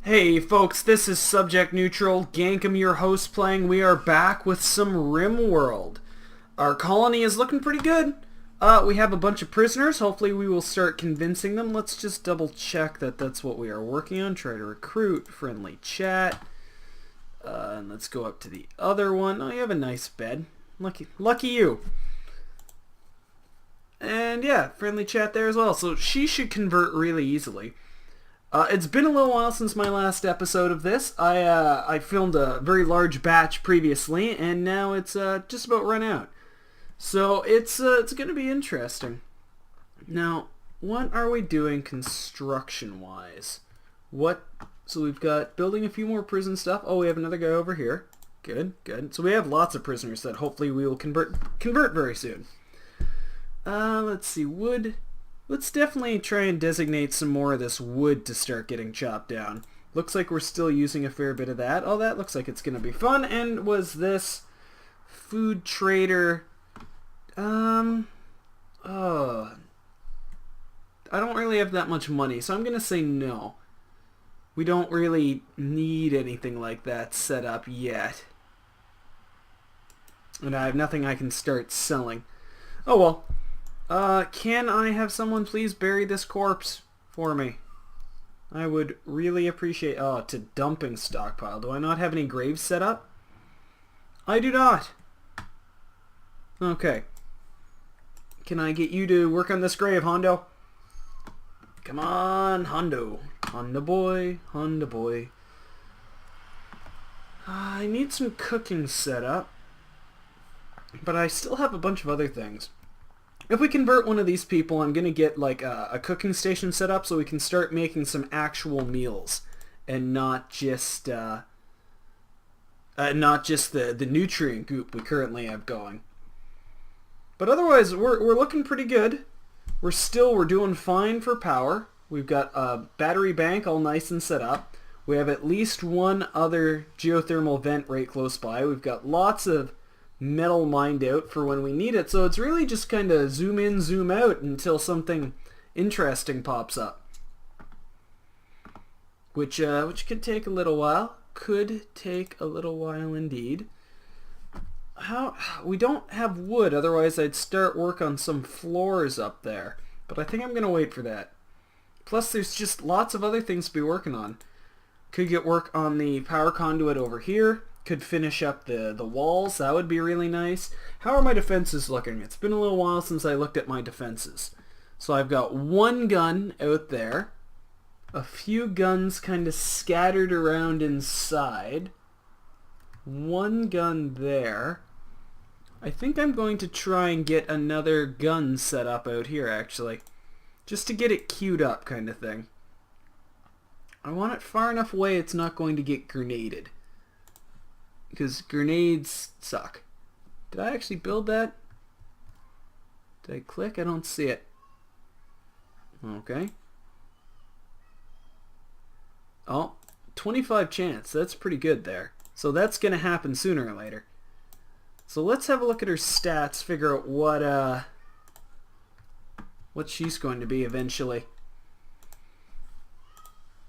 Hey folks, this is Subject Neutral, Gankum your host playing. We are back with some Rimworld. Our colony is looking pretty good. We have a bunch of prisoners. Hopefully we will start convincing them. Let's just double check that that's what we are working on. Try to recruit, friendly chat. And let's go up to the other one. Oh, you have a nice bed. Lucky you. And yeah, friendly chat there as well. So she should convert really easily. It's been a little while since my last episode of this. I filmed a very large batch previously, and now it's just about run out. So it's going to be interesting. Now, what are we doing construction-wise? So we've got building a few more prison stuff. Oh, we have another guy over here. Good, good. So we have lots of prisoners that hopefully we will convert very soon. Let's see, wood. Let's definitely try and designate some more of this wood to start getting chopped down. Looks like we're still using a fair bit of that. Oh, that looks like it's going to be fun. And was this food trader... I don't really have that much money, so I'm going to say no. We don't really need anything like that set up yet. And I have nothing I can start selling. Oh well. Can I have someone please bury this corpse for me? I would really appreciate... Oh, to dumping stockpile. Do I not have any graves set up? I do not. Okay. Can I get you to work on this grave, Hondo? Come on, Hondo. Hondo boy, Hondo boy. I need some cooking set up. But I still have a bunch of other things. If we convert one of these people, I'm going to get like a cooking station set up so we can start making some actual meals and not just the nutrient goop we currently have going. But otherwise, we're looking pretty good. We're doing fine for power. We've got a battery bank all nice and set up. We have at least one other geothermal vent right close by. We've got lots of metal mined out for when we need it, so it's really just kind of zoom in, zoom out until something interesting pops up, which could take a little while. Could take a little while indeed. We don't have wood, otherwise I'd start work on some floors up there, but I think I'm gonna wait for that. Plus there's just lots of other things to be working on. Could get work on the power conduit over here. Could finish up the walls. That would be really nice. How are my defenses looking? It's been a little while since I looked at my defenses. So I've got one gun out there. A few guns kind of scattered around inside. One gun there. I think I'm going to try and get another gun set up out here actually. Just to get it queued up kind of thing. I want it far enough away it's not going to get grenaded. Because grenades suck. Did I actually build that? Did I click? I don't see it. Okay. Oh, 25 chance. That's pretty good there. So that's going to happen sooner or later. So let's have a look at her stats, figure out what she's going to be eventually.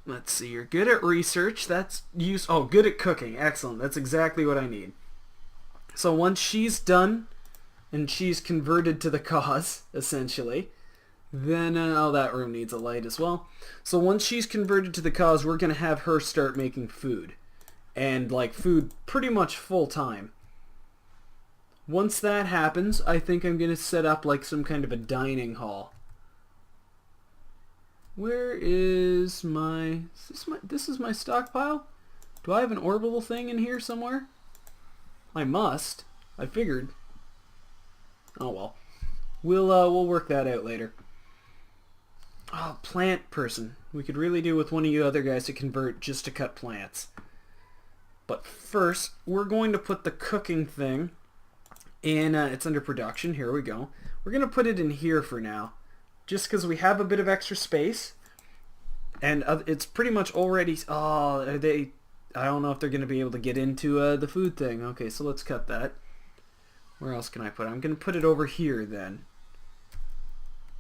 Let's see, you're good at research. That's oh, good at cooking. Excellent. That's exactly what I need. So once she's done and she's converted to the cause, essentially, then oh, that room needs a light as well. So once she's converted to the cause, we're going to have her start making food. And like food pretty much full time. Once that happens, I think I'm going to set up like some kind of a dining hall. Where is my... This is my stockpile? Do I have an orbital thing in here somewhere? I must. I figured. Oh well. We'll work that out later. Oh, plant person. We could really do with one of you other guys to convert just to cut plants. But first, we're going to put the cooking thing in... it's under production. Here we go. We're going to put it in here for now. Just because we have a bit of extra space. And it's pretty much already... Oh, I don't know if they're going to be able to get into the food thing. Okay, so let's cut that. Where else can I put it? I'm going to put it over here then.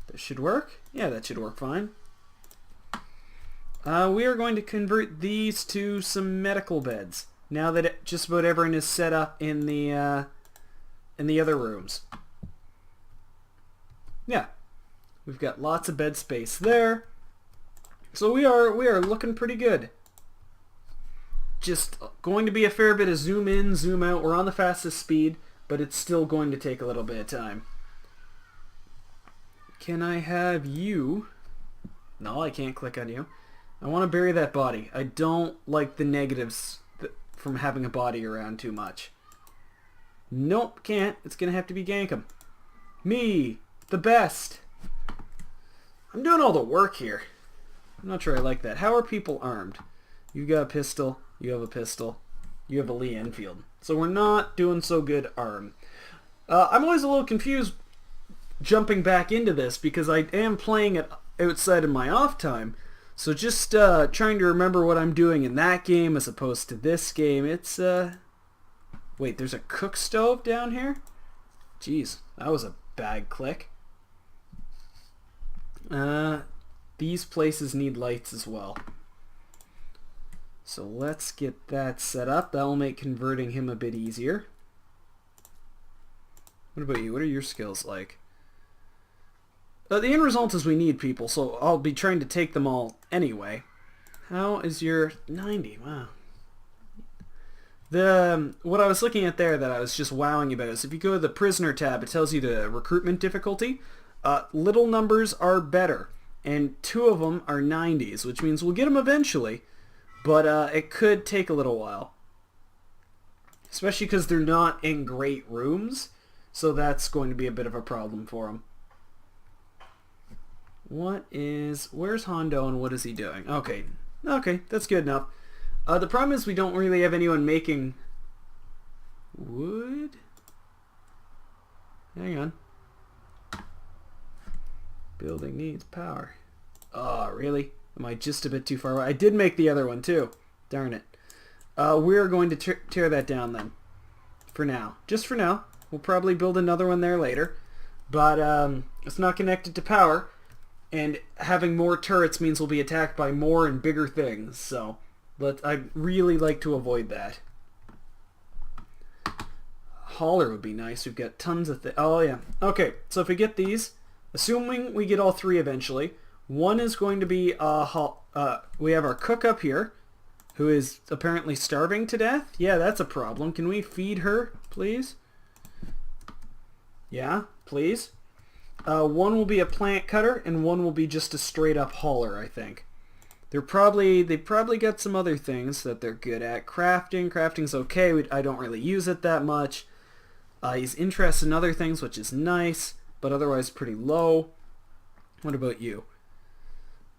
That should work? Yeah, that should work fine. We are going to convert these to some medical beds now that just about everyone is set up in the other rooms. Yeah, we've got lots of bed space there, so we are looking pretty good. Just going to be a fair bit of zoom in, zoom out. We're on the fastest speed, but it's still going to take a little bit of time. Can I have you? No, I can't click on you. I want to bury that body. I don't like the negatives from having a body around too much. Nope, can't. It's going to have to be Gankum. Me, the best. I'm doing all the work here. I'm not sure I like that. How are people armed? You got a pistol. You have a pistol. You have a Lee Enfield. So we're not doing so good armed. I'm always a little confused jumping back into this because I am playing it outside of my off time. So just trying to remember what I'm doing in that game as opposed to this game. It's, wait, there's a cook stove down here? Jeez, that was a bad click. These places need lights as well. So let's get that set up. That'll make converting him a bit easier. What about you? What are your skills like? The end result is we need people, so I'll be trying to take them all anyway. How is your 90? Wow. What I was looking at there that I was just wowing about is if you go to the prisoner tab, it tells you the recruitment difficulty. Little numbers are better, and 2 of them are 90s, which means we'll get them eventually, but it could take a little while. Especially because they're not in great rooms, so that's going to be a bit of a problem for them. Where's Hondo and what is he doing? Okay, that's good enough. The problem is we don't really have anyone making wood. Hang on. Building needs power. Oh, really? Am I just a bit too far away? I did make the other one too. Darn it. We're going to tear that down then. For now. Just for now. We'll probably build another one there later. But it's not connected to power. And having more turrets means we'll be attacked by more and bigger things. So I'd really like to avoid that. Hauler would be nice. We've got tons of oh yeah. Okay, so if we get these, assuming we get all 3 eventually, one is going to be we have our cook up here, who is apparently starving to death. Yeah, that's a problem. Can we feed her, please? Yeah, please. One will be a plant cutter, and one will be just a straight up hauler, I think. They probably got some other things that they're good at. Crafting. Crafting's okay. I don't really use it that much. He's interested in other things, which is nice, but otherwise pretty low. What about you?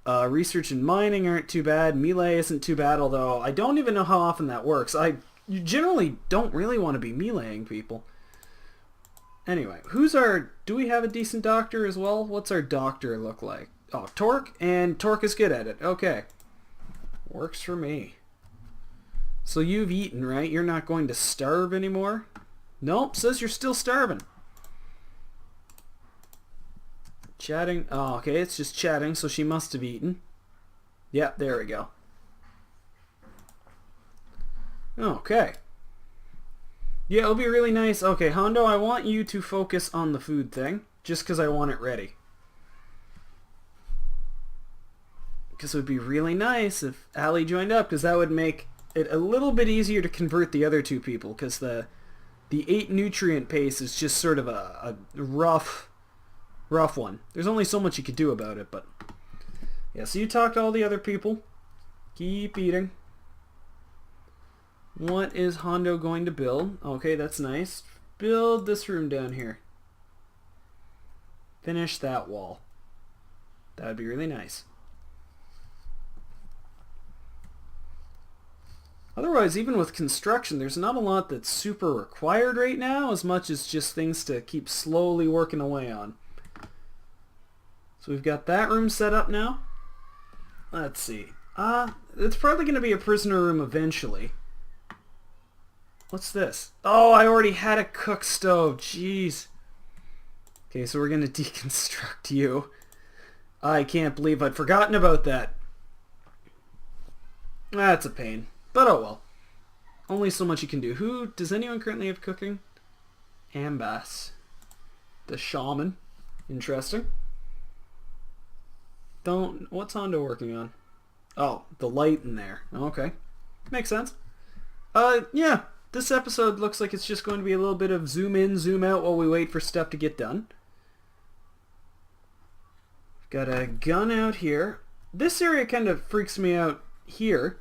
Research and mining aren't too bad. Melee isn't too bad, although I don't even know how often that works. You generally don't really want to be meleeing people. Anyway, do we have a decent doctor as well? What's our doctor look like? Oh, Torque, and Torque is good at it. Okay. Works for me. So you've eaten, right? You're not going to starve anymore? Nope, says you're still starving. Chatting. Oh, okay, it's just chatting, so she must have eaten. Yep, there we go. Okay. Yeah, it'll be really nice. Okay, Hondo, I want you to focus on the food thing, just because I want it ready. Because it would be really nice if Allie joined up, because that would make it a little bit easier to convert the other 2 people, because the 8 nutrient pace is just sort of a rough one. There's only so much you could do about it, but yeah, so you talk to all the other people. Keep eating. What is Hondo going to build? Okay, that's nice. Build this room down here. Finish that wall. That would be really nice. Otherwise, even with construction, there's not a lot that's super required right now, as much as just things to keep slowly working away on. So we've got that room set up now. Let's see. It's probably going to be a prisoner room eventually. What's this? Oh, I already had a cook stove. Jeez. Okay, so we're going to deconstruct you. I can't believe I'd forgotten about that. That's a pain. But oh well. Only so much you can do. Does anyone currently have cooking? Ambass. The shaman. Interesting. What's Hondo working on? Oh, the light in there. Okay. Makes sense. Yeah. This episode looks like it's just going to be a little bit of zoom in, zoom out while we wait for stuff to get done. Got a gun out here. This area kind of freaks me out here,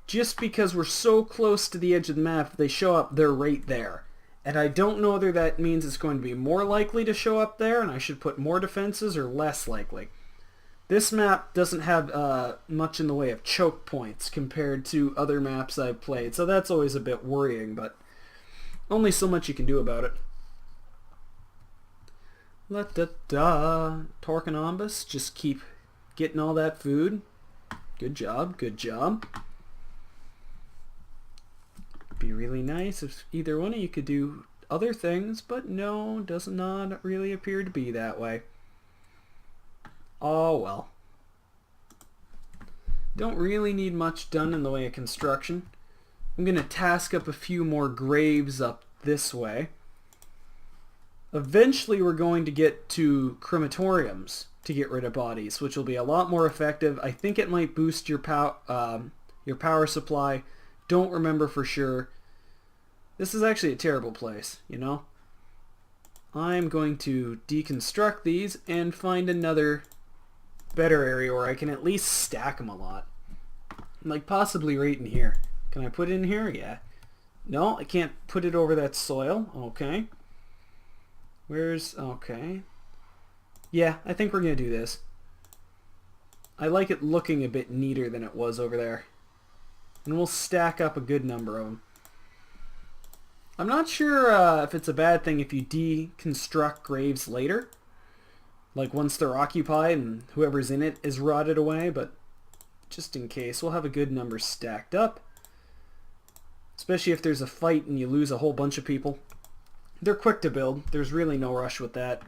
just because we're so close to the edge of the map. If they show up, they're right there. And I don't know whether that means it's going to be more likely to show up there and I should put more defenses, or less likely. This map doesn't have much in the way of choke points compared to other maps I've played, so that's always a bit worrying, but only so much you can do about it. La-da-da. Torque and Ombus, just keep getting all that food. Good job, good job. Be really nice if either one of you could do other things, but no, does not really appear to be that way. Oh well. Don't really need much done in the way of construction. I'm going to task up a few more graves up this way. Eventually we're going to get to crematoriums to get rid of bodies, which will be a lot more effective. I think it might boost your power supply. Don't remember for sure. This is actually a terrible place, you know? I'm going to deconstruct these and find another better area where I can at least stack them a lot. Like possibly right in here. Can I put it in here? Yeah. No, I can't put it over that soil. Okay. Okay. Yeah, I think we're going to do this. I like it looking a bit neater than it was over there. And we'll stack up a good number of them. I'm not sure if it's a bad thing if you deconstruct graves later. Like once they're occupied and whoever's in it is rotted away, but just in case, we'll have a good number stacked up. Especially if there's a fight and you lose a whole bunch of people. They're quick to build. There's really no rush with that.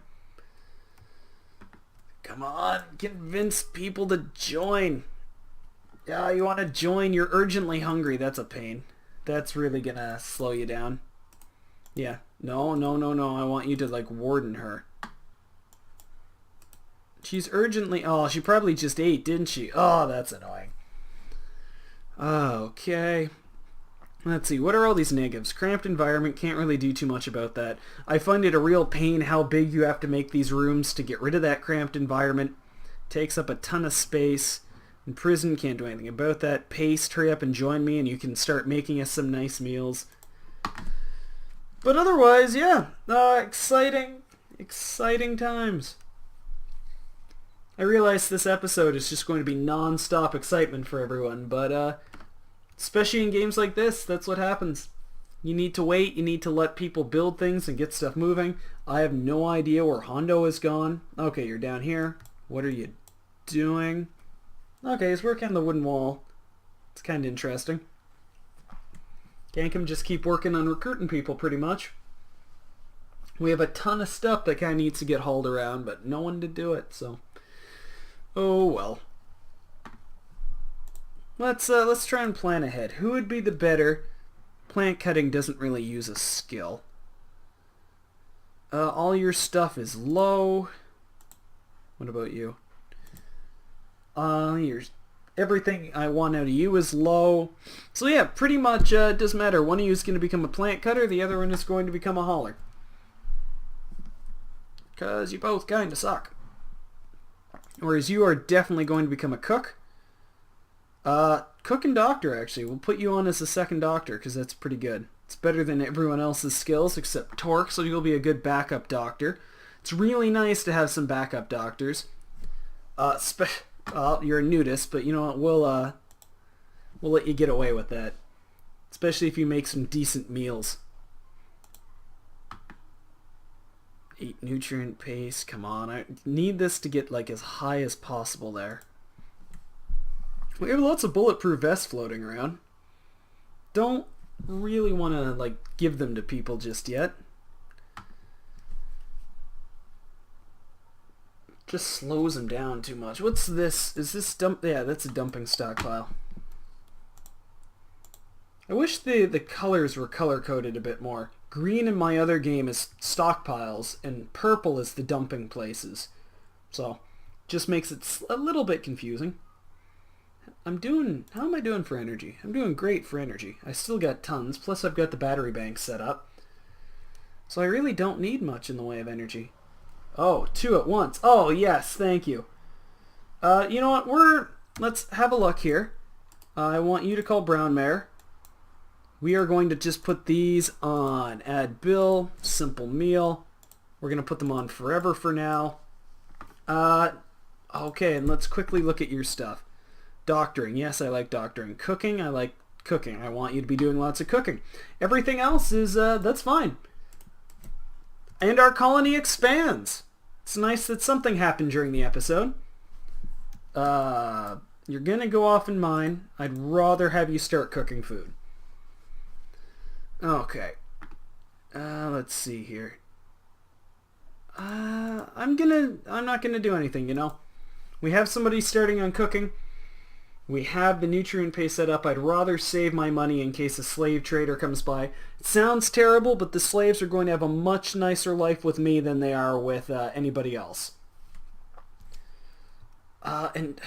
Come on, convince people to join. Yeah, you want to join? You're urgently hungry. That's a pain. That's really gonna slow you down. Yeah. No. I want you to, like, warden her. She's urgently... Oh, she probably just ate, didn't she? Oh, that's annoying. Okay. Let's see. What are all these negatives? Cramped environment. Can't really do too much about that. I find it a real pain how big you have to make these rooms to get rid of that cramped environment. Takes up a ton of space. In prison, can't do anything about that. Paste, hurry up and join me and you can start making us some nice meals. But otherwise, yeah. Exciting times. I realize this episode is just going to be non-stop excitement for everyone, but especially in games like this, that's what happens. You need to wait, you need to let people build things and get stuff moving. I have no idea where Hondo is gone. Okay, you're down here. What are you doing? Okay, he's working on the wooden wall. It's kind of interesting. Can't him just keep working on recruiting people pretty much. We have a ton of stuff that kind of needs to get hauled around, but no one to do it, so... Oh well. Let's try and plan ahead. Who would be the better? Plant cutting doesn't really use a skill. All your stuff is low. What about you? Everything I want out of you is low. So yeah, pretty much it doesn't matter. One of you is going to become a plant cutter, the other one is going to become a hauler. Because you both kind of suck. Whereas you are definitely going to become a cook. Cook and doctor, actually. We'll put you on as a second doctor, because that's pretty good. It's better than everyone else's skills, except Torque, so you'll be a good backup doctor. It's really nice to have some backup doctors. You're a nudist, but you know what, we'll let you get away with that. Especially if you make some decent meals. 8 nutrient paste, come on. I need this to get like as high as possible there. We have lots of bulletproof vests floating around. Don't really want to like give them to people just yet. Just slows them down too much. What's this? Is this dump? Yeah, that's a dumping stockpile. I wish the colors were color-coded a bit more. Green in my other game is stockpiles, and purple is the dumping places. So, just makes it a little bit confusing. How am I doing for energy? I'm doing great for energy. I still got tons, plus I've got the battery bank set up. So I really don't need much in the way of energy. Oh, 2 at once. Oh, yes, thank you. You know what, let's have a look here. I want you to call Brown Mare. We are going to just put these on add bill, simple meal. We're going to put them on forever for now. Okay, and let's quickly look at your stuff. Doctoring. Yes, I like doctoring. Cooking. I like cooking. I want you to be doing lots of cooking. Everything else is, that's fine. And our colony expands. It's nice that something happened during the episode. You're going to go off in mine. I'd rather have you start cooking food. Okay. Let's see here. I'm not gonna do anything, you know. We have somebody starting on cooking. We have the nutrient pay set up. I'd rather save my money in case a slave trader comes by. It sounds terrible, but the slaves are going to have a much nicer life with me than they are with anybody else. And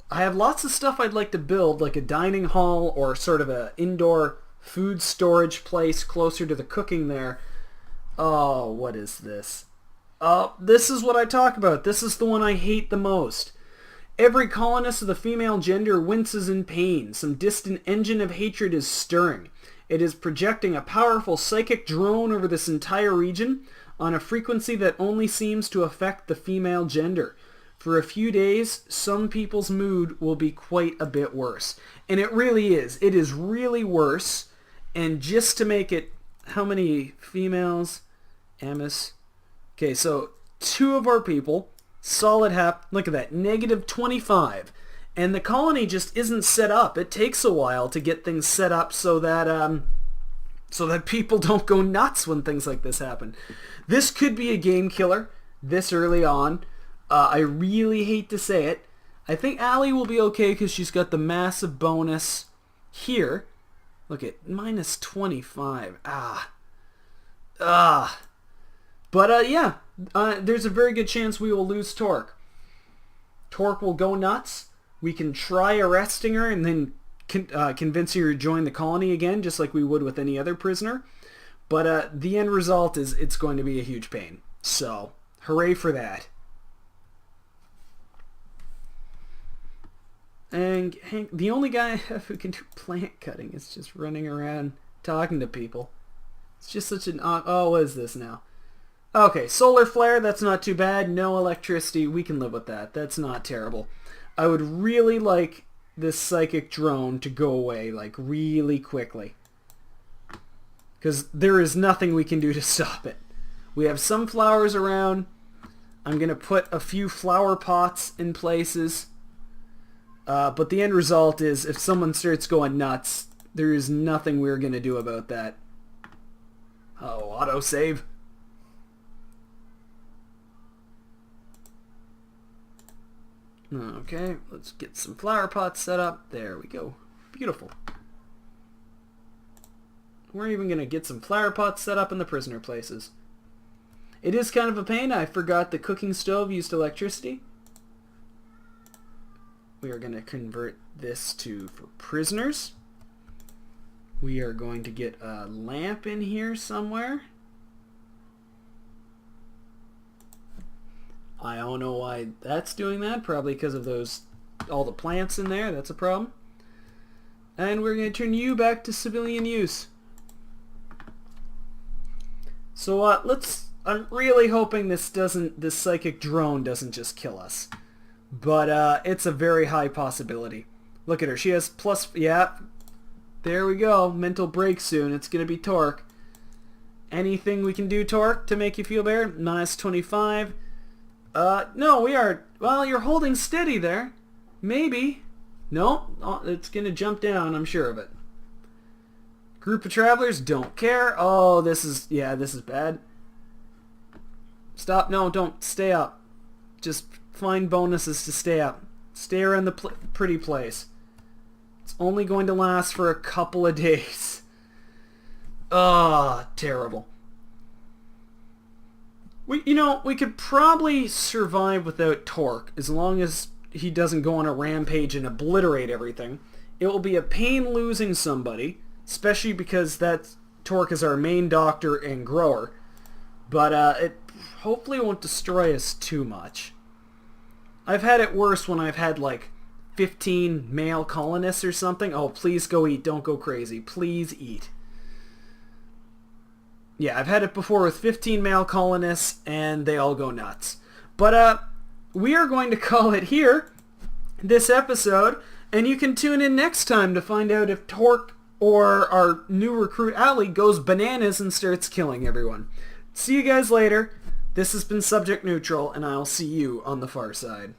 I have lots of stuff I'd like to build, like a dining hall or sort of a indoor food storage place closer to the cooking there. Oh, what is this? This is what I talk about. This is the one I hate the most. Every colonist of the female gender winces in pain. Some distant engine of hatred is stirring. It is projecting a powerful psychic drone over this entire region on a frequency that only seems to affect the female gender. For a few days, some people's mood will be quite a bit worse. And it really is. It is really worse. And just to make it, how many females? Amos. Okay, so 2 of our people, solid hap, look at that, -25. And the colony just isn't set up. It takes a while to get things set up so that people don't go nuts when things like this happen. This could be a game killer this early on. I really hate to say it. I think Allie will be okay because she's got the massive bonus here. Look at -25. But yeah, there's a very good chance we will lose Torque. Torque will go nuts. We can try arresting her and then convince her to join the colony again, just like we would with any other prisoner. But the end result is it's going to be a huge pain. So, hooray for that. And Hank, the only guy who can do plant cutting is just running around talking to people. It's just such an oh, what is this now? Okay, solar flare, that's not too bad. No electricity, we can live with that. That's not terrible. I would really like this psychic drone to go away, like, really quickly. Because there is nothing we can do to stop it. We have some flowers around. I'm going to put a few flower pots in places. But the end result is, if someone starts going nuts, there is nothing we're going to do about that. Oh, autosave. Okay, let's get some flower pots set up. There we go. Beautiful. We're even going to get some flower pots set up in the prisoner places. It is kind of a pain. I forgot the cooking stove used electricity. We are going to convert this for prisoners. We are going to get a lamp in here somewhere. I don't know why that's doing that. Probably because of all the plants in there. That's a problem. And we're going to turn you back to civilian use. So I'm really hoping this psychic drone doesn't just kill us. But it's a very high possibility. Look at her. She has plus, yeah. There we go. Mental break soon. It's going to be Torque. Anything we can do, Torque, to make you feel better? -25. No, we are, well, you're holding steady there. Maybe. No, it's going to jump down, I'm sure of it. Group of travelers, don't care. Oh, this is bad. Stop, no, don't, stay up. Just find bonuses to stay up. Stay around the pretty place. It's only going to last for a couple of days. Ugh, terrible. We could probably survive without Torque as long as he doesn't go on a rampage and obliterate everything. It will be a pain losing somebody, especially because Torque is our main doctor and grower. But it hopefully won't destroy us too much. I've had it worse when I've had like 15 male colonists or something. Oh, please go eat. Don't go crazy. Please eat. Yeah, I've had it before with 15 male colonists, and they all go nuts. But we are going to call it here, this episode, and you can tune in next time to find out if Torque or our new recruit Allie goes bananas and starts killing everyone. See you guys later. This has been Subject Neutral, and I'll see you on the far side.